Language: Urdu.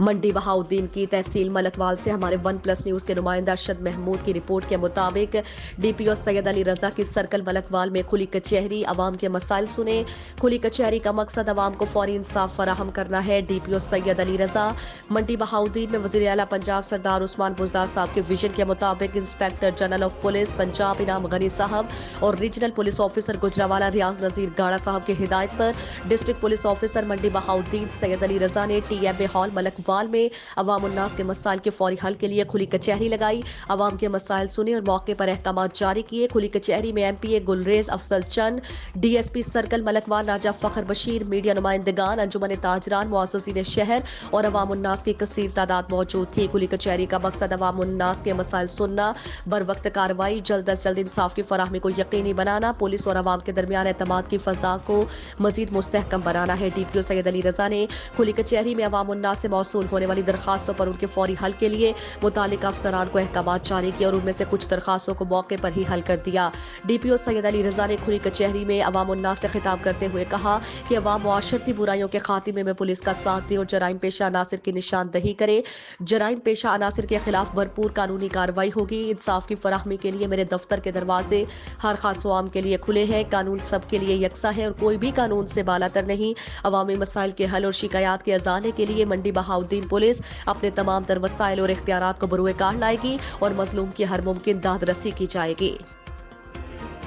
منڈی بہاؤدین کی تحصیل ملکوال سے ہمارے ون پلس نیوز کے نمائندہ ارشد محمود کی رپورٹ کے مطابق ڈی پی او سید علی رضا کی سرکل ملکوال میں کھلی کچہری، عوام کے مسائل سنے۔ کھلی کچہری کا مقصد عوام کو فوری انصاف فراہم کرنا ہے۔ ڈی پی او سید علی رضا منڈی بہاؤدین میں وزیر اعلیٰ پنجاب سردار عثمان بزدار صاحب کے ویژن کے مطابق inspector general of police Punjab انعام غنی صاحب اور ریجنل پولیس آفیسر گجرانوالہ ریاض نذیر گاڑا صاحب کی ہدایت پر ڈسٹرکٹ پولیس آفیسر منڈی بہاؤدین سید علی رضا نے ٹی ایم اے ہال ملکوال میں عوام الناس کے مسائل کے فوری حل کے لیے کھلی کچہری لگائی، عوام کے مسائل سنے اور موقع پر احکامات جاری کیے۔ کھلی کچہری میں ایم پی اے گلریز افضل چند، ڈی ایس پی سرکل ملکوال راجہ فخر بشیر، میڈیا نمائندگان، انجمن تاجران، معززین شہر اور عوام الناس کی کثیر تعداد موجود تھی۔ کھلی کچہری کا مقصد عوام الناس کے مسائل سننا، بروقت کارروائی، جلد از جلد انصاف کی فراہمی کو یقینی بنانا، پولیس اور عوام کے درمیان اعتماد کی فضا کو مزید مستحکم بنانا ہے۔ ڈی پی او سید علی رضا نے کھلی کچہری میں عوام الناس سے موصول ہونے والی درخواستوں پر ان کے فوری حل کے لیے متعلقہ افسران کو احکامات جاری کیے اور ان میں سے کچھ درخواستوں کو موقع پر ہی حل کر دیا۔ ڈی پی او سید علی رضا نے کھلی کچہری میں عوام الناس سے خطاب کرتے ہوئے کہا کہ عوام معاشرتی برائیوں کے خاتمے میں پولیس کا ساتھ دے اور جرائم پیشہ عناصر کی نشاندہی کرے۔ جرائم پیشہ عناصر کے خلاف بھرپور قانونی کارروائی ہوگی۔ انصاف کی فراہمی کے لیے میرے دفتر کے دروازے ہر خاص و عام کے لیے کھلے ہیں۔ قانون سب کے لیے یکساں ہے اور کوئی بھی قانون سے بالاتر نہیں۔ عوامی مسائل کے حل اور شکایات کے ازالے کے لیے منڈی بہاؤدین پولیس اپنے تمام تر وسائل اور اختیارات کو بروئے کار لائے گی اور مظلوم کی ہر ممکن داد رسی کی جائے گی۔